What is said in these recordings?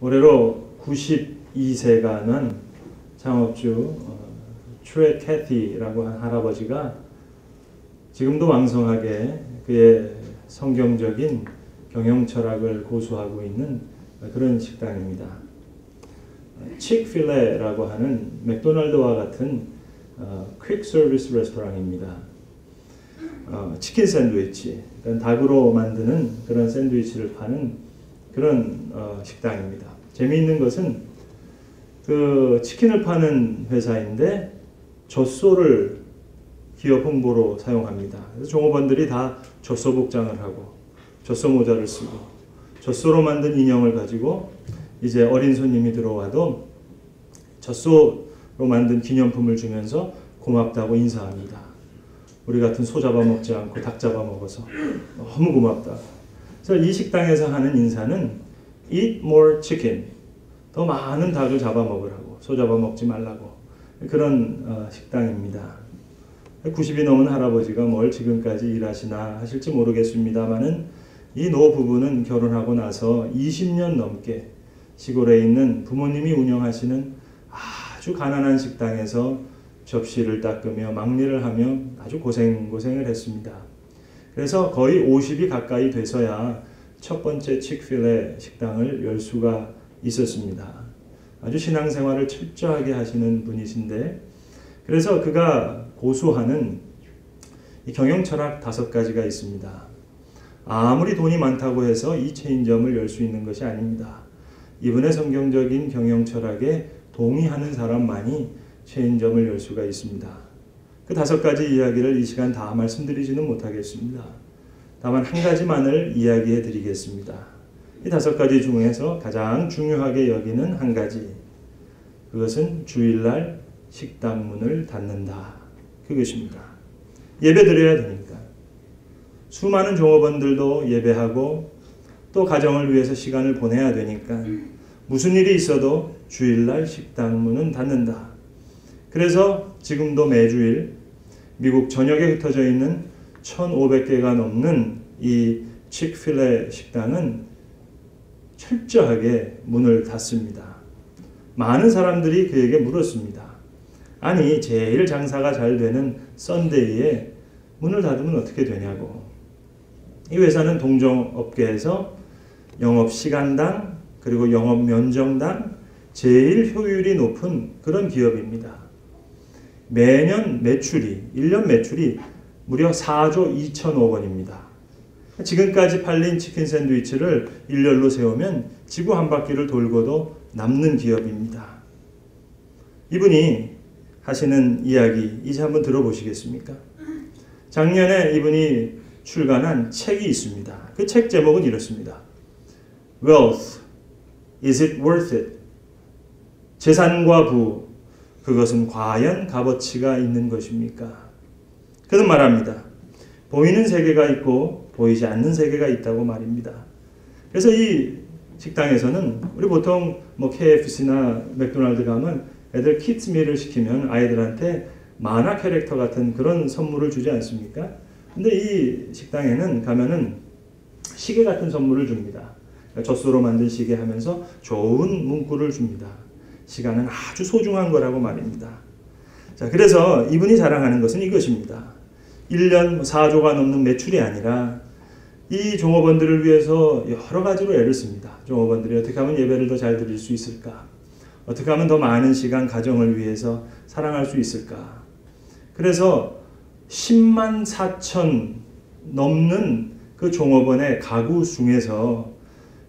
올해로 92세가 난 창업주 트렛 캐티라고 한 할아버지가 지금도 왕성하게 그의 성경적인 경영 철학을 고수하고 있는 그런 식당입니다. 칙필레라고 하는 맥도날드와 같은 퀵 서비스 레스토랑입니다. 치킨 샌드위치, 그러니까 닭으로 만드는 그런 샌드위치를 파는 그런 식당입니다. 재미있는 것은 그 치킨을 파는 회사인데 젖소를 기업 홍보로 사용합니다. 그래서 종업원들이 다 젖소 복장을 하고 젖소 모자를 쓰고 젖소로 만든 인형을 가지고 이제 어린 손님이 들어와도 젖소로 만든 기념품을 주면서 고맙다고 인사합니다. 우리 같은 소 잡아먹지 않고 닭 잡아먹어서 너무 고맙다. 그래서 이 식당에서 하는 인사는 Eat more chicken. 더 많은 닭을 잡아먹으라고. 소 잡아먹지 말라고. 그런 식당입니다. 90이 넘은 할아버지가 뭘 지금까지 일하시나 하실지 모르겠습니다만은 이 노부부는 결혼하고 나서 20년 넘게 시골에 있는 부모님이 운영하시는 아주 가난한 식당에서 접시를 닦으며 막리를 하며 아주 고생을 했습니다. 그래서 거의 50이 가까이 돼서야 첫 번째 칙필레 식당을 열 수가 있었습니다. 아주 신앙생활을 철저하게 하시는 분이신데 그래서 그가 고수하는 이 경영 철학 5가지가 있습니다. 아무리 돈이 많다고 해서 이 체인점을 열 수 있는 것이 아닙니다. 이분의 성경적인 경영 철학에 동의하는 사람만이 체인점을 열 수가 있습니다. 그 5가지 이야기를 이 시간 다 말씀드리지는 못하겠습니다. 다만 한 가지만을 이야기해 드리겠습니다. 이 5가지 중에서 가장 중요하게 여기는 한 가지, 그것은 주일날 식당 문을 닫는다. 그것입니다. 예배 드려야 되니까. 수많은 종업원들도 예배하고 또 가정을 위해서 시간을 보내야 되니까 무슨 일이 있어도 주일날 식당 문은 닫는다. 그래서 지금도 매주일 미국 전역에 흩어져 있는 1,500개가 넘는 이 칙필레 식당은 철저하게 문을 닫습니다. 많은 사람들이 그에게 물었습니다. 아니, 제일 장사가 잘 되는 썬데이에 문을 닫으면 어떻게 되냐고. 이 회사는 동종업계에서 영업시간당 그리고 영업면적당 제일 효율이 높은 그런 기업입니다. 매년 매출이 1년 매출이 무려 4조 2천억 원입니다. 지금까지 팔린 치킨 샌드위치를 일렬로 세우면 지구 한 바퀴를 돌고도 남는 기업입니다. 이분이 하시는 이야기 이제 한번 들어보시겠습니까? 작년에 이분이 출간한 책이 있습니다. 그 책 제목은 이렇습니다. Wealth, is it worth it? 재산과 부, 그것은 과연 값어치가 있는 것입니까? 그는 말합니다. 보이는 세계가 있고 보이지 않는 세계가 있다고 말입니다. 그래서 이 식당에서는 우리 보통 뭐 KFC나 맥도날드 가면 애들 키즈밀을 시키면 아이들한테 만화 캐릭터 같은 그런 선물을 주지 않습니까? 근데 이 식당에는 가면은 시계 같은 선물을 줍니다. 젖소로 만든 시계 하면서 좋은 문구를 줍니다. 시간은 아주 소중한 거라고 말입니다. 자, 그래서 이분이 자랑하는 것은 이것입니다. 1년 4조가 넘는 매출이 아니라 이 종업원들을 위해서 여러 가지로 애를 씁니다. 종업원들이 어떻게 하면 예배를 더 잘 드릴 수 있을까? 어떻게 하면 더 많은 시간 가정을 위해서 사랑할 수 있을까? 그래서 10만 4천 넘는 그 종업원의 가구 중에서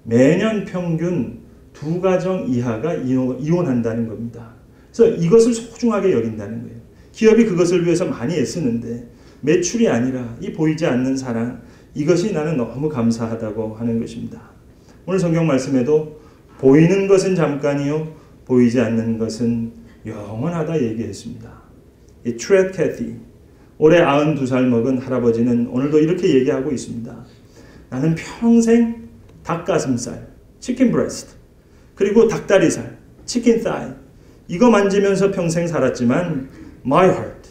매년 평균 2가정 이하가 이혼한다는 겁니다. 그래서 이것을 소중하게 여긴다는 거예요. 기업이 그것을 위해서 많이 애쓰는데 매출이 아니라 이 보이지 않는 사랑, 이것이 나는 너무 감사하다고 하는 것입니다. 오늘 성경 말씀에도 보이는 것은 잠깐이요 보이지 않는 것은 영원하다 얘기했습니다. 이 트렛 캐티, 올해 92살 먹은 할아버지는 오늘도 이렇게 얘기하고 있습니다. 나는 평생 닭가슴살, 치킨 브레스트, 그리고 닭다리살, 치킨 사이, 이거 만지면서 평생 살았지만 my heart,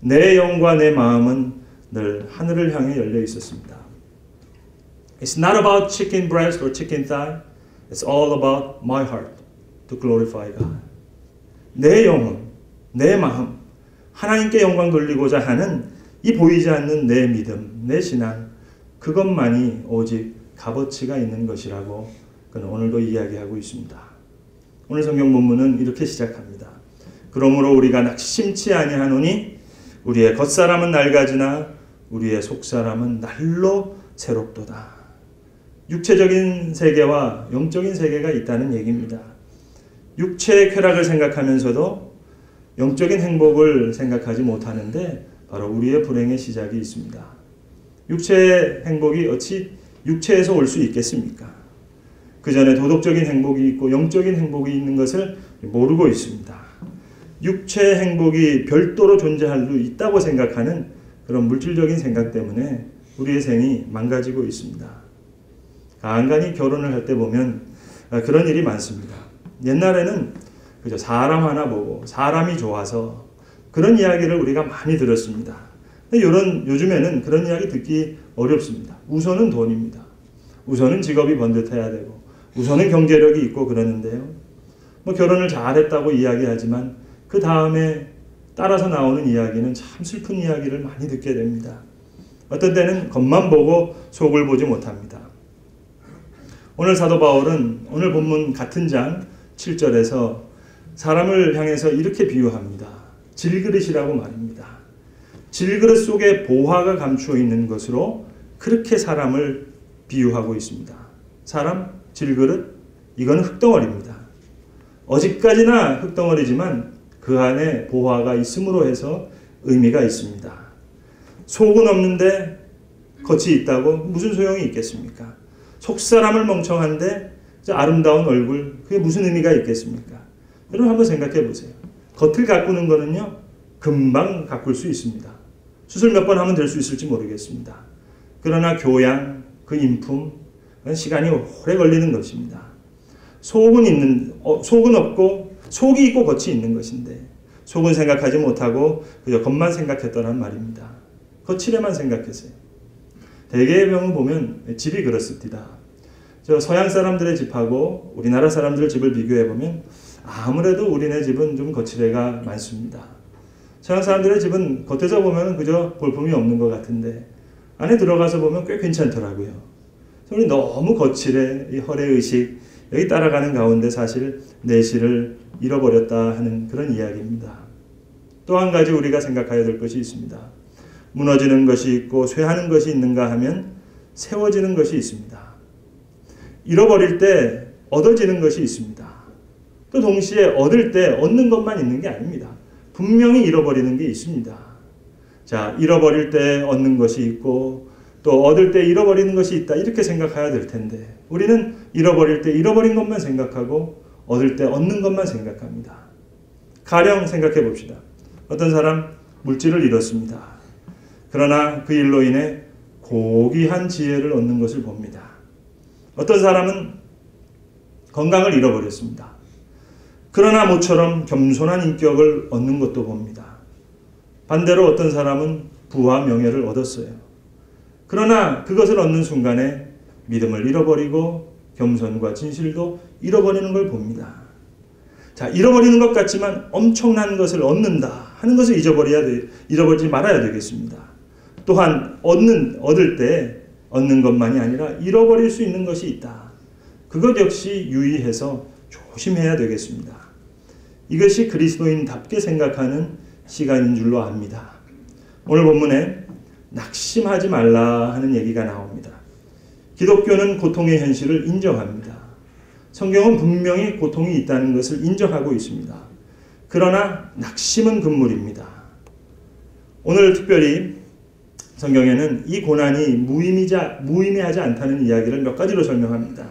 내 영과 내 마음은 늘 하늘을 향해 열려 있었습니다. It's not about chicken breast or chicken thigh. It's all about my heart to glorify God. 내 영혼, 내 마음, 하나님께 영광 돌리고자 하는 이 보이지 않는 내 믿음, 내 신앙, 그것만이 오직 값어치가 있는 것이라고 그는 오늘도 이야기하고 있습니다. 오늘 성경 본문은 이렇게 시작합니다. 그러므로 우리가 낙심치 아니하노니 우리의 겉사람은 낡아지나 우리의 속사람은 날로 새롭도다. 육체적인 세계와 영적인 세계가 있다는 얘기입니다. 육체의 쾌락을 생각하면서도 영적인 행복을 생각하지 못하는데 바로 우리의 불행의 시작이 있습니다. 육체의 행복이 어찌 육체에서 올 수 있겠습니까? 그 전에 도덕적인 행복이 있고 영적인 행복이 있는 것을 모르고 있습니다. 육체의 행복이 별도로 존재할 수 있다고 생각하는 그런 물질적인 생각 때문에 우리의 생이 망가지고 있습니다. 간간히 결혼을 할 때 보면 그런 일이 많습니다. 옛날에는 그저 사람 하나 보고 사람이 좋아서 그런 이야기를 우리가 많이 들었습니다. 근데 요즘에는 그런 이야기 듣기 어렵습니다. 우선은 돈입니다. 우선은 직업이 번듯해야 되고 우선은 경제력이 있고 그러는데요. 뭐 결혼을 잘했다고 이야기하지만 그 다음에 따라서 나오는 이야기는 참 슬픈 이야기를 많이 듣게 됩니다. 어떤 때는 겉만 보고 속을 보지 못합니다. 오늘 사도 바울은 오늘 본문 같은 장 7절에서 사람을 향해서 이렇게 비유합니다. 질그릇이라고 말입니다. 질그릇 속에 보화가 감추어 있는 것으로 그렇게 사람을 비유하고 있습니다. 사람, 질그릇, 이건 흙덩어리입니다. 어디까지나 흙덩어리지만 그 안에 보화가 있음으로 해서 의미가 있습니다. 속은 없는데 겉이 있다고 무슨 소용이 있겠습니까? 속사람을 멍청한데 아름다운 얼굴, 그게 무슨 의미가 있겠습니까? 여러분 한번 생각해 보세요. 겉을 가꾸는 거는요, 금방 가꿀 수 있습니다. 수술 몇 번 하면 될 수 있을지 모르겠습니다. 그러나 교양, 그 인품, 그건 시간이 오래 걸리는 것입니다. 속은 없고, 속이 있고 겉이 있는 것인데, 속은 생각하지 못하고 그저 겉만 생각했더란 말입니다. 거칠에만 생각했어요. 대개의 경우 보면 집이 그렇습니다. 저 서양 사람들의 집하고 우리나라 사람들 집을 비교해 보면 아무래도 우리네 집은 좀 거칠애가 많습니다. 서양 사람들의 집은 겉에서 보면 그저 볼품이 없는 것 같은데 안에 들어가서 보면 꽤 괜찮더라고요. 우리 너무 거칠애, 이 허례의식 여기 따라가는 가운데 사실 내실을 잃어버렸다 하는 그런 이야기입니다. 또 한 가지 우리가 생각해야 될 것이 있습니다. 무너지는 것이 있고 쇠하는 것이 있는가 하면 세워지는 것이 있습니다. 잃어버릴 때 얻어지는 것이 있습니다. 또 동시에 얻을 때 얻는 것만 있는 게 아닙니다. 분명히 잃어버리는 게 있습니다. 자, 잃어버릴 때 얻는 것이 있고 또 얻을 때 잃어버리는 것이 있다 이렇게 생각해야 될 텐데 우리는 잃어버릴 때 잃어버린 것만 생각하고 얻을 때 얻는 것만 생각합니다. 가령 생각해 봅시다. 어떤 사람 물질을 잃었습니다. 그러나 그 일로 인해 고귀한 지혜를 얻는 것을 봅니다. 어떤 사람은 건강을 잃어버렸습니다. 그러나 모처럼 겸손한 인격을 얻는 것도 봅니다. 반대로 어떤 사람은 부와 명예를 얻었어요. 그러나 그것을 얻는 순간에 믿음을 잃어버리고 겸손과 진실도 잃어버리는 걸 봅니다. 자, 잃어버리는 것 같지만 엄청난 것을 얻는다 하는 것을 잊어버리지 말아야 되겠습니다. 또한 얻을 때 얻는 것만이 아니라 잃어버릴 수 있는 것이 있다. 그것 역시 유의해서 조심해야 되겠습니다. 이것이 그리스도인답게 생각하는 시간인 줄로 압니다. 오늘 본문에 낙심하지 말라 하는 얘기가 나옵니다. 기독교는 고통의 현실을 인정합니다. 성경은 분명히 고통이 있다는 것을 인정하고 있습니다. 그러나 낙심은 금물입니다. 오늘 특별히 성경에는 이 고난이 무의미하지 않다는 이야기를 몇 가지로 설명합니다.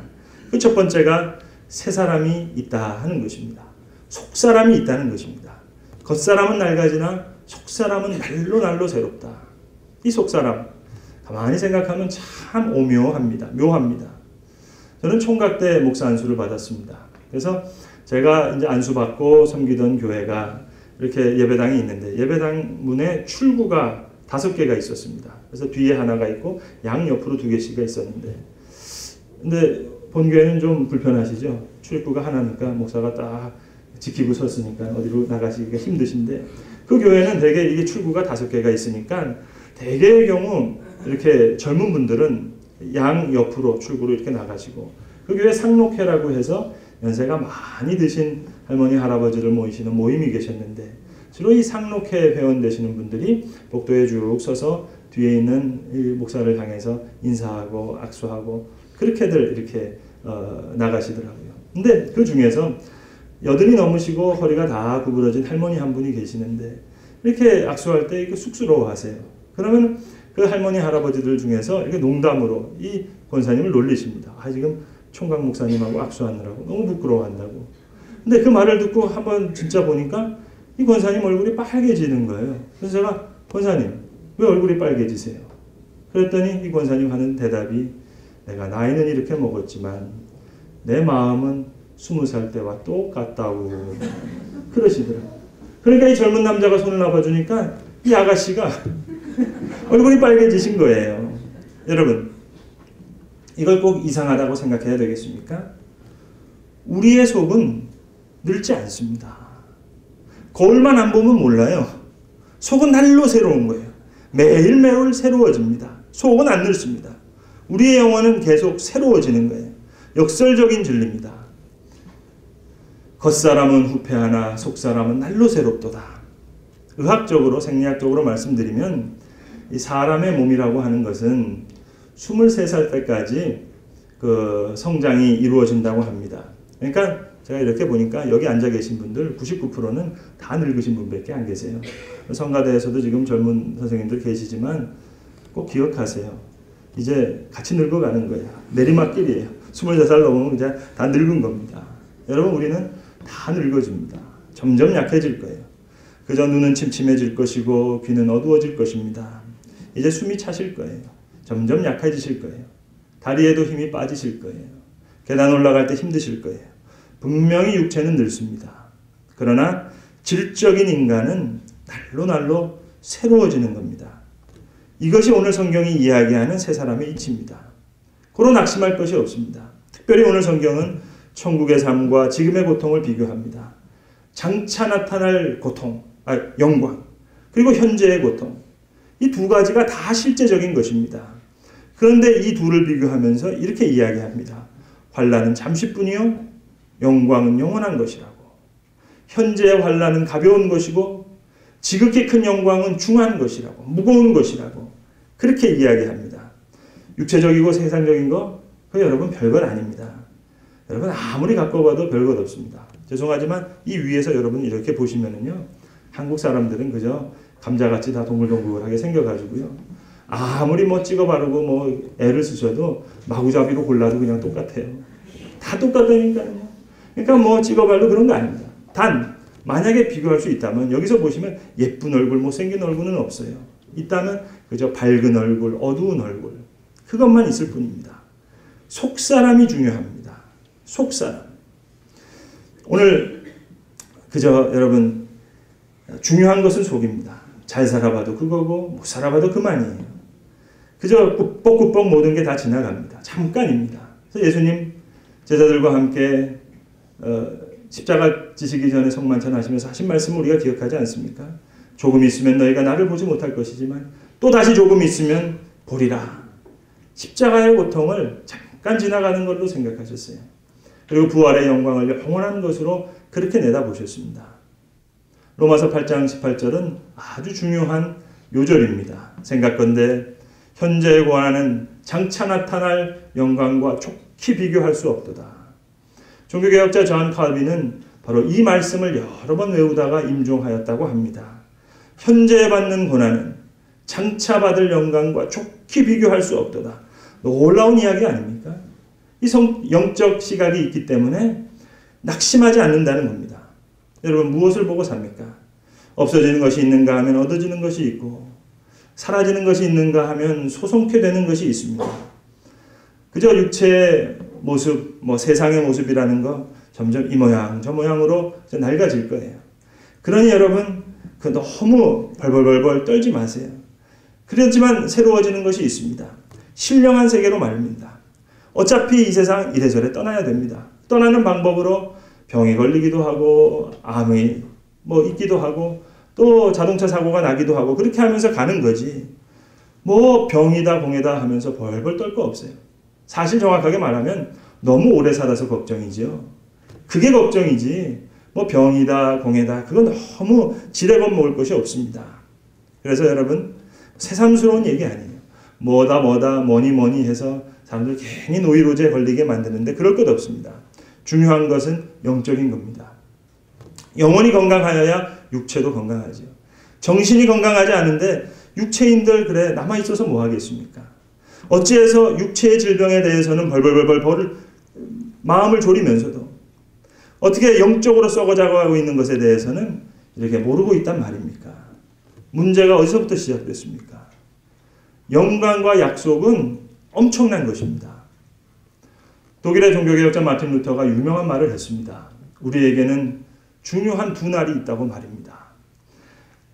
그 첫 번째가 새 사람이 있다 하는 것입니다. 속 사람이 있다는 것입니다. 겉사람은 낡아지나 속 사람은 날로 새롭다. 이 속 사람 가만히 생각하면 참 묘합니다. 저는 총각 때 목사 안수를 받았습니다. 그래서 제가 이제 안수 받고 섬기던 교회가 이렇게 예배당이 있는데 예배당 문에 출구가 5개가 있었습니다. 그래서 뒤에 하나가 있고 양 옆으로 2개씩 있었는데 근데 본교회는 좀 불편하시죠. 출입구가 하나니까 목사가 딱 지키고 섰으니까 어디로 나가시기가 힘드신데, 그 교회는 대개 이게 출구가 5개가 있으니까 대개의 경우 이렇게 젊은 분들은 양 옆으로 출구로 이렇게 나가시고, 그 교회 상록회라고 해서 연세가 많이 드신 할머니 할아버지를 모이시는 모임이 계셨는데, 주로 이 상록회 회원 되시는 분들이 복도에 쭉 서서 뒤에 있는 이 목사를 향해서 인사하고 악수하고 그렇게들 이렇게 나가시더라고요. 근데 그 중에서 80이 넘으시고 허리가 다 구부러진 할머니 한 분이 계시는데, 이렇게 악수할 때 이거 쑥스러워하세요. 그러면 그 할머니 할아버지들 중에서 이렇게 농담으로 이 권사님을 놀리십니다. 지금 총각 목사님하고 악수하느라고 너무 부끄러워한다고. 근데 그 말을 듣고 한번 진짜 보니까 이 권사님 얼굴이 빨개지는 거예요. 그래서 제가, 권사님 왜 얼굴이 빨개지세요? 그랬더니 이 권사님 하는 대답이, 내가 나이는 이렇게 먹었지만 내 마음은 20살 때와 똑같다고 그러시더라고요. 그러니까 이 젊은 남자가 손을 놔봐주니까 이 아가씨가 얼굴이 빨개지신 거예요. 여러분, 이걸 꼭 이상하다고 생각해야 되겠습니까? 우리의 속은 늙지 않습니다. 거울만 안 보면 몰라요. 속은 날로 새로운 거예요. 매일매일 새로워집니다. 속은 안 늙습니다. 우리의 영혼은 계속 새로워지는 거예요. 역설적인 진리입니다. 겉사람은 후패하나 속사람은 날로 새롭도다. 의학적으로, 생리학적으로 말씀드리면 이 사람의 몸이라고 하는 것은 23살 때까지 그 성장이 이루어진다고 합니다. 그러니까 제가 이렇게 보니까 여기 앉아 계신 분들 99%는 다 늙으신 분밖에 안 계세요. 성가대에서도 지금 젊은 선생님들 계시지만 꼭 기억하세요. 이제 같이 늙어가는 거예요. 내리막길이에요. 23살 넘으면 이제 다 늙은 겁니다. 여러분, 우리는 다 늙어집니다. 점점 약해질 거예요. 그저 눈은 침침해질 것이고 귀는 어두워질 것입니다. 이제 숨이 차실 거예요. 점점 약해지실 거예요. 다리에도 힘이 빠지실 거예요. 계단 올라갈 때 힘드실 거예요. 분명히 육체는 늙습니다. 그러나 질적인 인간은 날로 날로 새로워지는 겁니다. 이것이 오늘 성경이 이야기하는 세 사람의 이치입니다. 고로 낙심할 것이 없습니다. 특별히 오늘 성경은 천국의 삶과 지금의 고통을 비교합니다. 장차 나타날 고통, 영광, 그리고 현재의 고통, 이 두 가지가 다 실제적인 것입니다. 그런데 이 둘을 비교하면서 이렇게 이야기합니다. 환난은 잠시뿐이요 영광은 영원한 것이라고. 현재의 환난은 가벼운 것이고 지극히 큰 영광은 중한 것이라고, 무거운 것이라고 그렇게 이야기합니다. 육체적이고 세상적인 거, 그 여러분 별것 아닙니다. 여러분 아무리 갖고 봐도 별것 없습니다. 죄송하지만 이 위에서 여러분 이렇게 보시면은요, 한국 사람들은 그저 감자같이 다 동글동글하게 생겨가지고요, 아무리 뭐 찍어 바르고 뭐 애를 쓰셔도 마구잡이로 골라도 그냥 똑같아요. 다 똑같다니까요. 그러니까 뭐 찍어 바르고 그런 거 아닙니다. 단 만약에 비교할 수 있다면 여기서 보시면 예쁜 얼굴, 못생긴 얼굴은 없어요. 있다면 그저 밝은 얼굴, 어두운 얼굴, 그것만 있을 뿐입니다. 속사람이 중요합니다. 속사람. 오늘 그저 여러분 중요한 것은 속입니다. 잘 살아봐도 그거고 못 살아봐도 그만이에요. 그저 꾸벅꾸벅 모든 게 다 지나갑니다. 잠깐입니다. 그래서 예수님 제자들과 함께 십자가 지시기 전에 성만찬 하시면서 하신 말씀을 우리가 기억하지 않습니까? 조금 있으면 너희가 나를 보지 못할 것이지만 또 다시 조금 있으면 보리라. 십자가의 고통을 잠깐 지나가는 걸로 생각하셨어요. 그리고 부활의 영광을 영원한 것으로 그렇게 내다보셨습니다. 로마서 8장 18절은 아주 중요한 요절입니다. 생각건대 현재에 관하는 장차 나타날 영광과 좋게 비교할 수 없도다. 종교개혁자 존 칼빈은 바로 이 말씀을 여러 번 외우다가 임종하였다고 합니다. 현재 받는 고난은 장차 받을 영광과 좋게 비교할 수 없도다. 놀라운 이야기 아닙니까? 이 영적 시각이 있기 때문에 낙심하지 않는다는 겁니다. 여러분 무엇을 보고 삽니까? 없어지는 것이 있는가 하면 얻어지는 것이 있고, 사라지는 것이 있는가 하면 소송케 되는 것이 있습니다. 그저 육체의 모습, 세상의 모습이라는 거 점점 이 모양 저 모양으로 낡아질 거예요. 그러니 여러분 그 너무 벌벌벌 떨지 마세요. 그렇지만 새로워지는 것이 있습니다. 신령한 세계로 말입니다. 어차피 이 세상 이래저래 떠나야 됩니다. 떠나는 방법으로 병이 걸리기도 하고 암이 있기도 하고 또 자동차 사고가 나기도 하고 그렇게 하면서 가는 거지. 병이다 공해다 하면서 벌벌 떨 거 없어요. 사실 정확하게 말하면 너무 오래 살아서 걱정이지요. 그게 걱정이지 병이다 공해다 그건 너무 지레 겁먹을 것이 없습니다. 그래서 여러분 새삼스러운 얘기 아니에요. 뭐다 뭐니 해서 사람들 괜히 노이로제에 걸리게 만드는데 그럴 것 없습니다. 중요한 것은 영적인 겁니다. 영혼이 건강하여야 육체도 건강하죠. 정신이 건강하지 않은데 육체인들 그래 남아있어서 뭐 하겠습니까? 어찌해서 육체의 질병에 대해서는 벌벌 마음을 졸이면서도 어떻게 영적으로 썩어져가고 있는 것에 대해서는 이렇게 모르고 있단 말입니까? 문제가 어디서부터 시작됐습니까? 영광과 약속은 엄청난 것입니다. 독일의 종교개혁자 마틴 루터가 유명한 말을 했습니다. 우리에게는 중요한 두 날이 있다고 말입니다.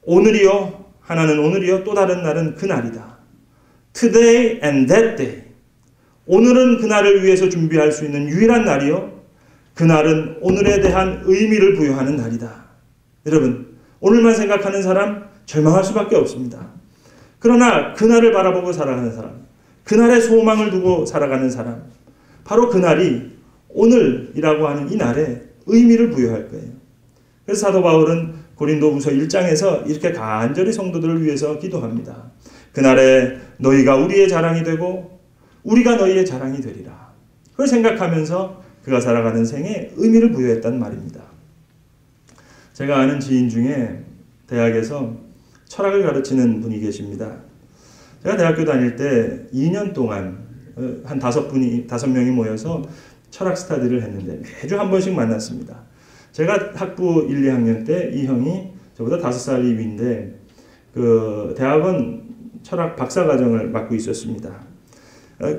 오늘이요, 하나는 오늘이요, 또 다른 날은 그 날이다. Today and that day. 오늘은 그날을 위해서 준비할 수 있는 유일한 날이요. 그날은 오늘에 대한 의미를 부여하는 날이다. 여러분, 오늘만 생각하는 사람 절망할 수밖에 없습니다. 그러나 그날을 바라보고 살아가는 사람, 그날의 소망을 두고 살아가는 사람, 바로 그날이 오늘이라고 하는 이 날에 의미를 부여할 거예요. 그래서 사도 바울은 고린도후서 1장에서 이렇게 간절히 성도들을 위해서 기도합니다. 그날에 너희가 우리의 자랑이 되고 우리가 너희의 자랑이 되리라. 그걸 생각하면서 그가 살아가는 생에 의미를 부여했단 말입니다. 제가 아는 지인 중에 대학에서 철학을 가르치는 분이 계십니다. 제가 대학교 다닐 때 2년 동안 한 5명이 모여서 철학 스터디를 했는데 매주 한 번씩 만났습니다. 제가 학부 1, 2학년 때 이 형이 저보다 5살이 위인데 그 대학원 철학 박사과정을 맡고 있었습니다.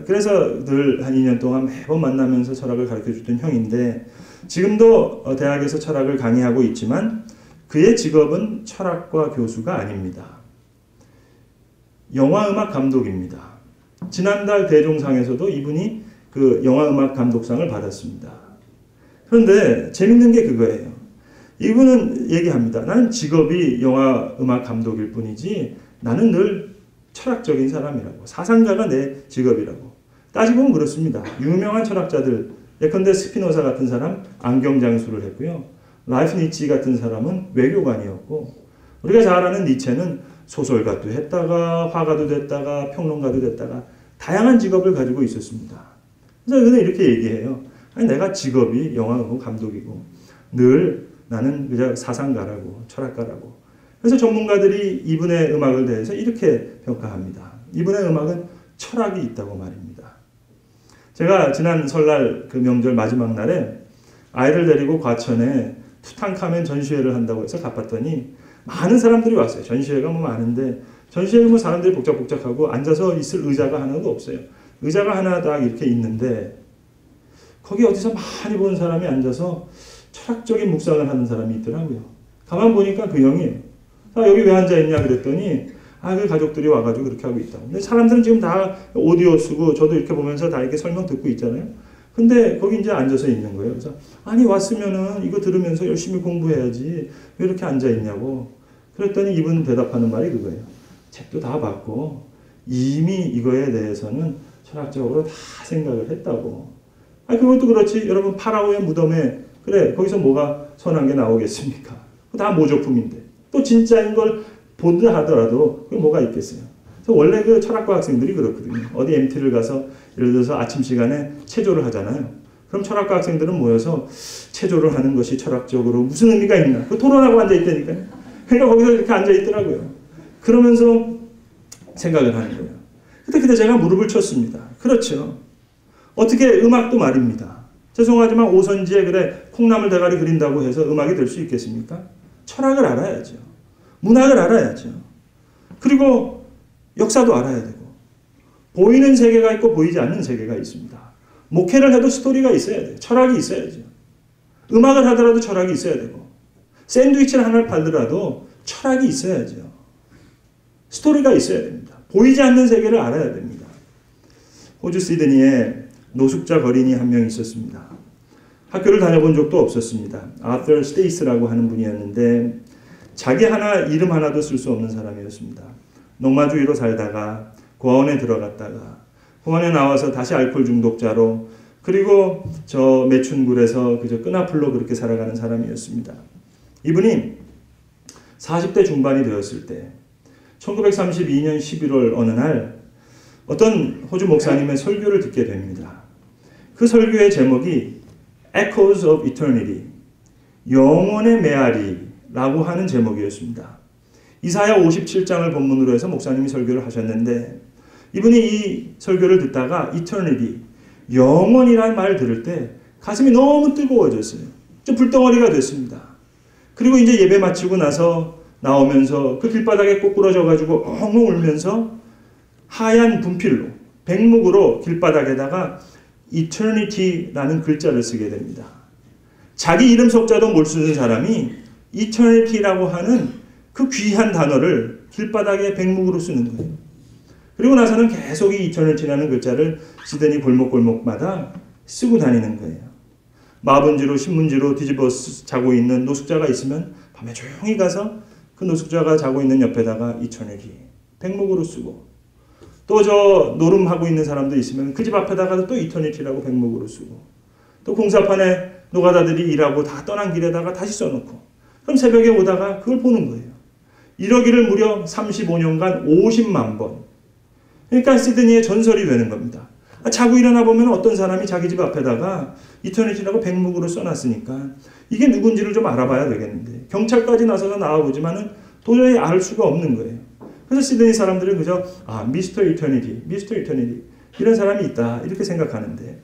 그래서 늘 한 2년 동안 매번 만나면서 철학을 가르쳐주던 형인데 지금도 대학에서 철학을 강의하고 있지만 그의 직업은 철학과 교수가 아닙니다. 영화음악 감독입니다. 지난달 대종상에서도 이분이 그 영화음악 감독상을 받았습니다. 그런데 재밌는 게 그거예요. 이분은 얘기합니다. 나는 직업이 영화음악 감독일 뿐이지 나는 늘 철학적인 사람이라고. 사상가가 내 직업이라고. 따지고 보면 그렇습니다. 유명한 철학자들 예컨대 스피노자 같은 사람 안경장수를 했고요. 라이프니츠 같은 사람은 외교관이었고 우리가 잘 아는 니체는 소설가도 했다가 화가도 됐다가 평론가도 됐다가 다양한 직업을 가지고 있었습니다. 그래서 그는 이렇게 얘기해요. 아니, 내가 직업이 영화음악 감독이고 늘 나는 그저 사상가라고 철학가라고. 그래서 전문가들이 이분의 음악을 대해서 이렇게 평가합니다. 이분의 음악은 철학이 있다고 말입니다. 제가 지난 설날 그 명절 마지막 날에 아이를 데리고 과천에 투탕카멘 전시회를 한다고 해서 가봤더니 많은 사람들이 왔어요. 전시회가 많은데 전시회는 사람들이 복작복작하고 앉아서 있을 의자가 하나도 없어요. 의자가 하나 딱 이렇게 있는데 거기 어디서 많이 본 사람이 앉아서 철학적인 묵상을 하는 사람이 있더라고요. 가만 보니까 그 형이에요. 여기 왜 앉아있냐 그랬더니 그 가족들이 와가지고 그렇게 하고 있다고. 근데 사람들은 지금 다 오디오 쓰고 저도 이렇게 보면서 다 이렇게 설명 듣고 있잖아요. 근데 거기 이제 앉아서 있는 거예요. 그래서 아니 왔으면은 이거 들으면서 열심히 공부해야지 왜 이렇게 앉아있냐고. 그랬더니 이분 대답하는 말이 그거예요. 책도 다 봤고 이미 이거에 대해서는 철학적으로 다 생각을 했다고. 그것도 그렇지. 여러분 파라오의 무덤에 그래 거기서 뭐가 선한 게 나오겠습니까? 다 모조품인데 또 진짜인 걸 본다 하더라도 그게 뭐가 있겠어요. 그래서 원래 그 철학과 학생들이 그렇거든요. 어디 MT를 가서 예를 들어서 아침 시간에 체조를 하잖아요. 그럼 철학과 학생들은 모여서 체조를 하는 것이 철학적으로 무슨 의미가 있나? 그 토론하고 앉아있다니까요. 그러니까 거기서 이렇게 앉아있더라고요. 그러면서 생각을 하는 거예요. 그때 제가 무릎을 쳤습니다. 그렇죠. 어떻게 음악도 말입니다. 죄송하지만 오선지에 그래 콩나물 대가리 그린다고 해서 음악이 될 수 있겠습니까? 철학을 알아야죠. 문학을 알아야죠. 그리고 역사도 알아야 되고 보이는 세계가 있고 보이지 않는 세계가 있습니다. 목회를 해도 스토리가 있어야 돼요. 철학이 있어야죠. 음악을 하더라도 철학이 있어야 되고 샌드위치를 하나를 팔더라도 철학이 있어야죠. 스토리가 있어야 됩니다. 보이지 않는 세계를 알아야 됩니다. 호주 시드니에 노숙자 거린이 한 명 있었습니다. 학교를 다녀본 적도 없었습니다. 아서 스테이스라고 하는 분이었는데 자기 이름 하나도 쓸 수 없는 사람이었습니다. 농마주의로 살다가 고아원에 들어갔다가 고아원에 나와서 다시 알코올 중독자로, 그리고 저 매춘굴에서 그저 끈앞풀로 그렇게 살아가는 사람이었습니다. 이분이 40대 중반이 되었을 때 1932년 11월 어느 날 어떤 호주 목사님의 설교를 듣게 됩니다. 그 설교의 제목이 Echoes of Eternity, 영혼의 메아리라고 하는 제목이었습니다. 이사야 57장을 본문으로 해서 목사님이 설교를 하셨는데, 이분이 이 설교를 듣다가 Eternity, 영원이라는 말을 들을 때 가슴이 너무 뜨거워졌어요. 좀 불덩어리가 됐습니다. 그리고 이제 예배 마치고 나서 나오면서 그 길바닥에 꼬꾸러져가지고 엉엉 울면서 하얀 분필로, 백목으로 길바닥에다가 Eternity라는 글자를 쓰게 됩니다. 자기 이름 석자도 못 쓰는 사람이 Eternity라고 하는 그 귀한 단어를 길바닥에 백목으로 쓰는 거예요. 그리고 나서는 계속 이 Eternity라는 글자를 시드니 골목골목마다 쓰고 다니는 거예요. 마분지로 신문지로 뒤집어 자고 있는 노숙자가 있으면 밤에 조용히 가서 그 노숙자가 자고 있는 옆에다가 Eternity 백목으로 쓰고, 또 저 노름하고 있는 사람도 있으면 그 집 앞에다가 또 Eternity라고 백목으로 쓰고, 또 공사판에 노가다들이 일하고 다 떠난 길에다가 다시 써놓고, 그럼 새벽에 오다가 그걸 보는 거예요. 이러기를 무려 35년간 50만 번. 그러니까 시드니의 전설이 되는 겁니다. 자고 일어나 보면 어떤 사람이 자기 집 앞에다가 Eternity라고 백목으로 써놨으니까 이게 누군지를 좀 알아봐야 되겠는데, 경찰까지 나서서 나와보지만은 도저히 알 수가 없는 거예요. 그래서 시드니 사람들은 그저 미스터 이터니티, 미스터 이터니티 이런 사람이 있다 이렇게 생각하는데,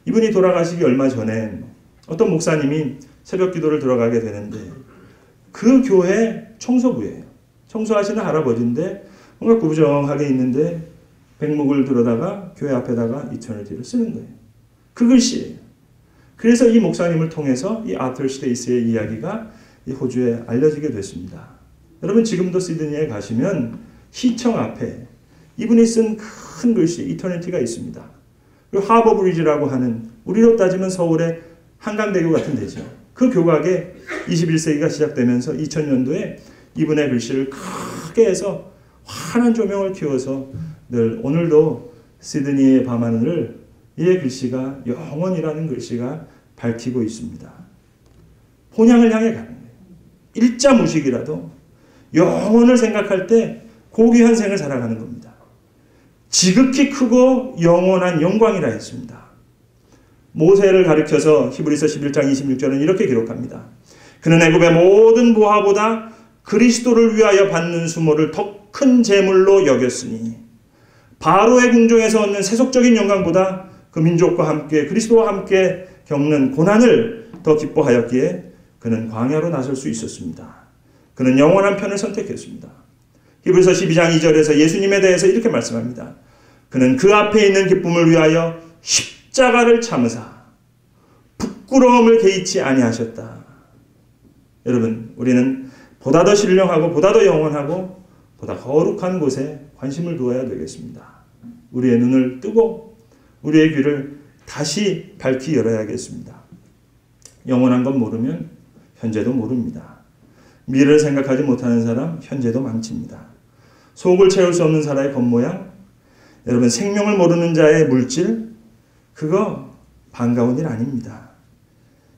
이분이 돌아가시기 얼마 전에 어떤 목사님이 새벽 기도를 들어가게 되는데, 그 교회 청소부예요. 청소하시는 할아버지인데 뭔가 구부정하게 있는데 백목을 들어다가 교회 앞에다가 이터니티를 쓰는 거예요. 그 글씨예요. 그래서 이 목사님을 통해서 이 아터 스테이스의 이야기가 이 호주에 알려지게 됐습니다. 여러분, 지금도 시드니에 가시면 시청 앞에 이분이 쓴 큰 글씨 이터니티가 있습니다. 그리고 하버 브리지라고 하는, 우리로 따지면 서울의 한강대교 같은 데죠. 그 교각에 21세기가 시작되면서 2000년도에 이분의 글씨를 크게 해서 환한 조명을 키워서 늘 오늘도 시드니의 밤하늘을 이의 글씨가, 영원이라는 글씨가 밝히고 있습니다. 본향을 향해 가는 거예요. 일자 무식이라도 영원을 생각할 때 고귀한 생을 살아가는 겁니다. 지극히 크고 영원한 영광이라 했습니다. 모세를 가리켜서 히브리서 11장 26절은 이렇게 기록합니다. 그는 애굽의 모든 부하보다 그리스도를 위하여 받는 수모를 더 큰 재물로 여겼으니, 바로의 궁정에서 얻는 세속적인 영광보다 그 민족과 함께 그리스도와 함께 겪는 고난을 더 기뻐하였기에 그는 광야로 나설 수 있었습니다. 그는 영원한 편을 선택했습니다. 히브리서 12장 2절에서 예수님에 대해서 이렇게 말씀합니다. 그는 그 앞에 있는 기쁨을 위하여 십자가를 참으사 부끄러움을 개의치 아니하셨다. 여러분, 우리는 보다 더 신령하고 보다 더 영원하고 보다 거룩한 곳에 관심을 두어야 되겠습니다. 우리의 눈을 뜨고 우리의 귀를 다시 밝히 열어야겠습니다. 영원한 건 모르면 현재도 모릅니다. 미래를 생각하지 못하는 사람 현재도 망칩니다. 속을 채울 수 없는 사람의 겉모양, 여러분, 생명을 모르는 자의 물질, 그거 반가운 일 아닙니다.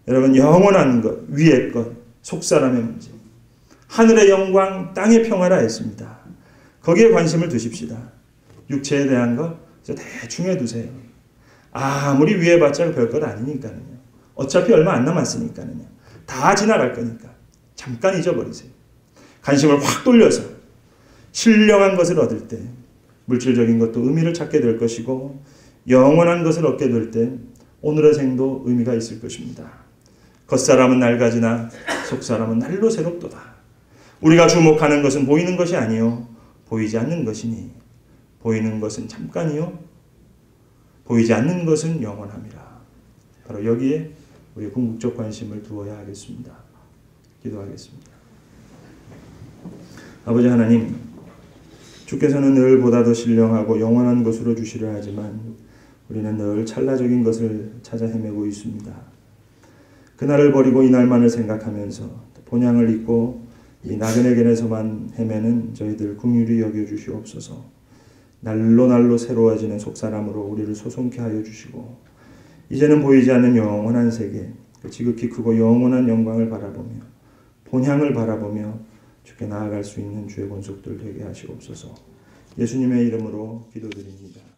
여러분, 영원한 것, 위의 것, 속사람의 문제, 하늘의 영광, 땅의 평화라 했습니다. 거기에 관심을 두십시다. 육체에 대한 거 대충 해두세요. 아무리 위해봤자 별것 아니니까요. 어차피 얼마 안 남았으니까요. 다 지나갈 거니까 잠깐 잊어버리세요. 관심을 확 돌려서 신령한 것을 얻을 때 물질적인 것도 의미를 찾게 될 것이고, 영원한 것을 얻게 될 때 오늘의 생도 의미가 있을 것입니다. 겉사람은 낡아지나 속사람은 날로 새롭도다. 우리가 주목하는 것은 보이는 것이 아니요 보이지 않는 것이니, 보이는 것은 잠깐이요 보이지 않는 것은 영원함이라. 바로 여기에 우리 궁극적 관심을 두어야 하겠습니다. 기도하겠습니다. 아버지 하나님, 주께서는 늘 보다 더 신령하고 영원한 것으로 주시려 하지만 우리는 늘 찰나적인 것을 찾아 헤매고 있습니다. 그날을 버리고 이날만을 생각하면서 본향을 잊고 이 나그네견에서만 헤매는 저희들 긍휼히 여겨주시옵소서. 날로 날로 새로워지는 속사람으로 우리를 소송케 하여 주시고 이제는 보이지 않는 영원한 세계, 그 지극히 크고 영원한 영광을 바라보며 본향을 바라보며 주께 나아갈 수 있는 주의 권속들 되게 하시옵소서. 예수님의 이름으로 기도드립니다.